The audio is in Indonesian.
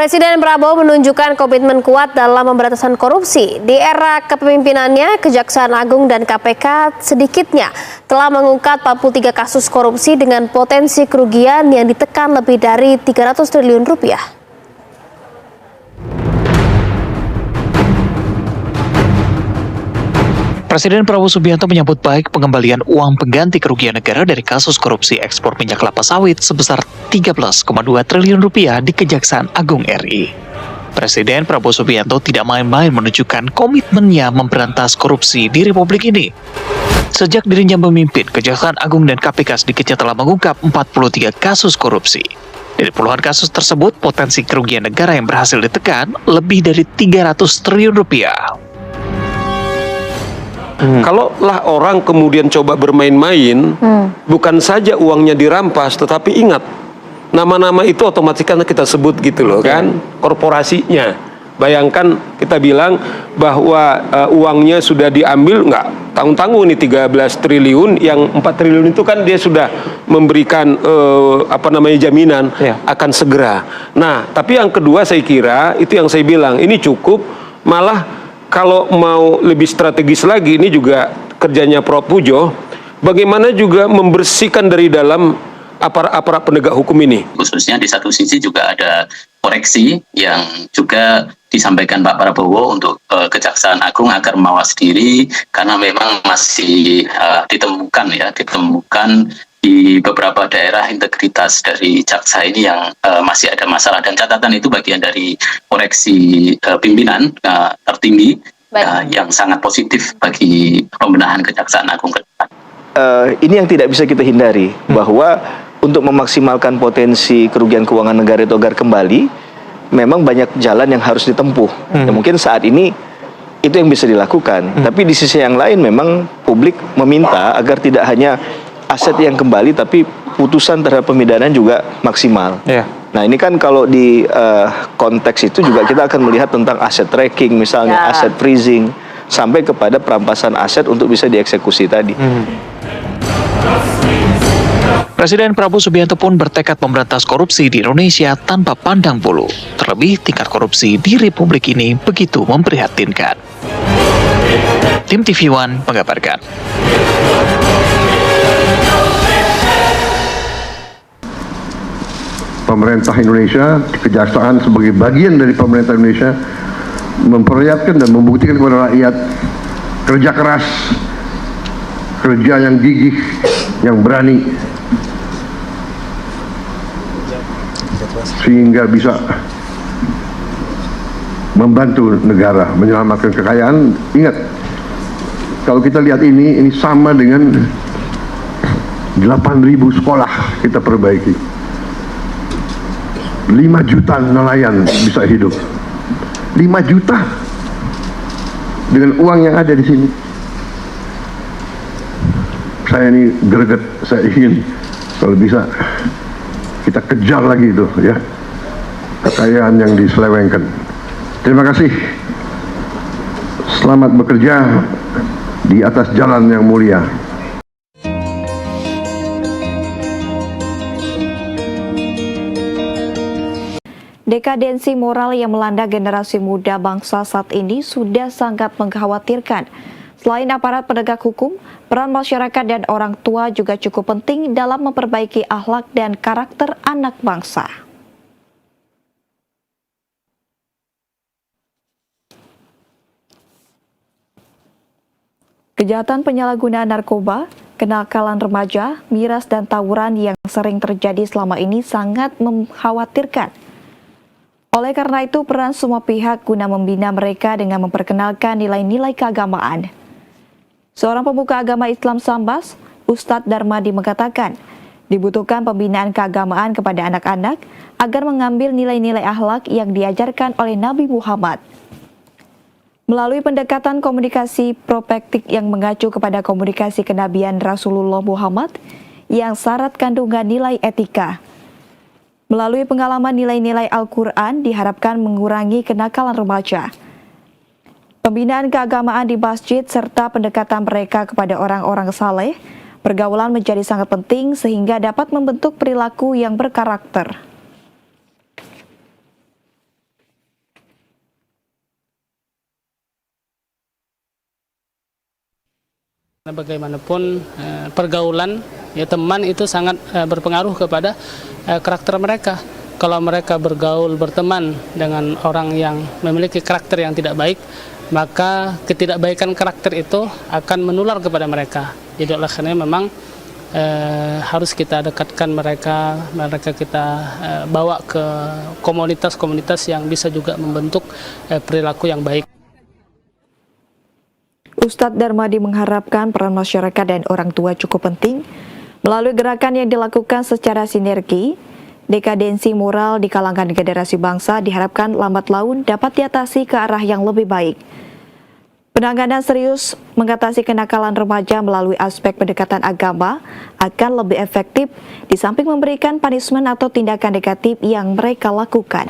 Presiden Prabowo menunjukkan komitmen kuat dalam pemberantasan korupsi. Di era kepemimpinannya, Kejaksaan Agung dan KPK sedikitnya telah mengungkap 43 kasus korupsi dengan potensi kerugian yang ditekan lebih dari 300 triliun rupiah. Presiden Prabowo Subianto menyambut baik pengembalian uang pengganti kerugian negara dari kasus korupsi ekspor minyak kelapa sawit sebesar 13,2 triliun rupiah di Kejaksaan Agung RI. Presiden Prabowo Subianto tidak main-main menunjukkan komitmennya memberantas korupsi di Republik ini. Sejak dirinya memimpin, Kejaksaan Agung dan KPK sedikitnya telah mengungkap 43 kasus korupsi. Dari puluhan kasus tersebut, potensi kerugian negara yang berhasil ditekan lebih dari 300 triliun rupiah. Kalaulah orang kemudian coba bermain-main, bukan saja uangnya dirampas, tetapi ingat, nama-nama itu otomatis kan kita sebut gitu loh kan, korporasinya. Bayangkan kita bilang bahwa uangnya sudah diambil, nggak tanggung-tanggung nih 13 triliun, yang 4 triliun itu kan dia sudah memberikan jaminan akan segera. Nah, tapi yang kedua saya kira, itu yang saya bilang, ini cukup, malah kalau mau lebih strategis lagi, ini juga kerjanya Prof. Pujo, bagaimana juga membersihkan dari dalam aparat penegak hukum ini. Khususnya di satu sisi juga ada koreksi yang juga disampaikan Pak Prabowo untuk Kejaksaan Agung agar mawas diri, karena memang masih ditemukan di beberapa daerah integritas dari jaksa ini yang masih ada masalah, dan catatan itu bagian dari koreksi pimpinan tertinggi yang sangat positif bagi pembenahan Kejaksaan Agung ke depan. Ini yang tidak bisa kita hindari, bahwa untuk memaksimalkan potensi kerugian keuangan negara itu agar kembali, memang banyak jalan yang harus ditempuh. Ya, mungkin saat ini itu yang bisa dilakukan, tapi di sisi yang lain memang publik meminta agar tidak hanya aset yang kembali, tapi putusan terhadap pemidanaan juga maksimal. Nah, ini kan kalau di konteks itu juga kita akan melihat tentang aset tracking, misalnya aset freezing, sampai kepada perampasan aset untuk bisa dieksekusi tadi. Presiden Prabowo Subianto pun bertekad memberantas korupsi di Indonesia tanpa pandang bulu. Terlebih tingkat korupsi di Republik ini begitu memprihatinkan. Tim TV One mengabarkan. Pemerintah Indonesia, kejaksaan sebagai bagian dari pemerintah Indonesia memperlihatkan dan membuktikan kepada rakyat kerja keras, kerja yang gigih, yang berani, sehingga bisa membantu negara menyelamatkan kekayaan. Ingat, kalau kita lihat ini sama dengan 8.000 sekolah kita perbaiki. 5 juta nelayan bisa hidup. 5 juta dengan uang yang ada di sini. Saya ini greget, saya ingin kalau bisa kita kejar lagi itu ya, kekayaan yang diselewengkan. Terima kasih. Selamat bekerja di atas jalan yang mulia. Dekadensi moral yang melanda generasi muda bangsa saat ini sudah sangat mengkhawatirkan. Selain aparat penegak hukum, peran masyarakat dan orang tua juga cukup penting dalam memperbaiki akhlak dan karakter anak bangsa. Kejahatan penyalahgunaan narkoba, kenakalan remaja, miras dan tawuran yang sering terjadi selama ini sangat mengkhawatirkan. Oleh karena itu, peran semua pihak guna membina mereka dengan memperkenalkan nilai-nilai keagamaan. Seorang pemuka agama Islam Sambas, Ustadz Darmadi mengatakan, dibutuhkan pembinaan keagamaan kepada anak-anak agar mengambil nilai-nilai akhlak yang diajarkan oleh Nabi Muhammad. Melalui pendekatan komunikasi prospektif yang mengacu kepada komunikasi kenabian Rasulullah Muhammad yang syarat kandungan nilai etika. Melalui pengalaman nilai-nilai Al-Quran diharapkan mengurangi kenakalan remaja. Pembinaan keagamaan di masjid serta pendekatan mereka kepada orang-orang saleh, pergaulan menjadi sangat penting sehingga dapat membentuk perilaku yang berkarakter. Bagaimanapun pergaulan ya teman itu sangat berpengaruh kepada karakter mereka. Kalau mereka bergaul berteman dengan orang yang memiliki karakter yang tidak baik, maka ketidakbaikan karakter itu akan menular kepada mereka. Jadi oleh karena memang harus kita dekatkan mereka kita bawa ke komunitas-komunitas yang bisa juga membentuk perilaku yang baik. Ustadz Darmadi mengharapkan peran masyarakat dan orang tua cukup penting melalui gerakan yang dilakukan secara sinergi. Dekadensi moral di kalangan generasi bangsa diharapkan lambat laun dapat diatasi ke arah yang lebih baik. Penanganan serius mengatasi kenakalan remaja melalui aspek pendekatan agama akan lebih efektif di samping memberikan punishment atau tindakan negatif yang mereka lakukan.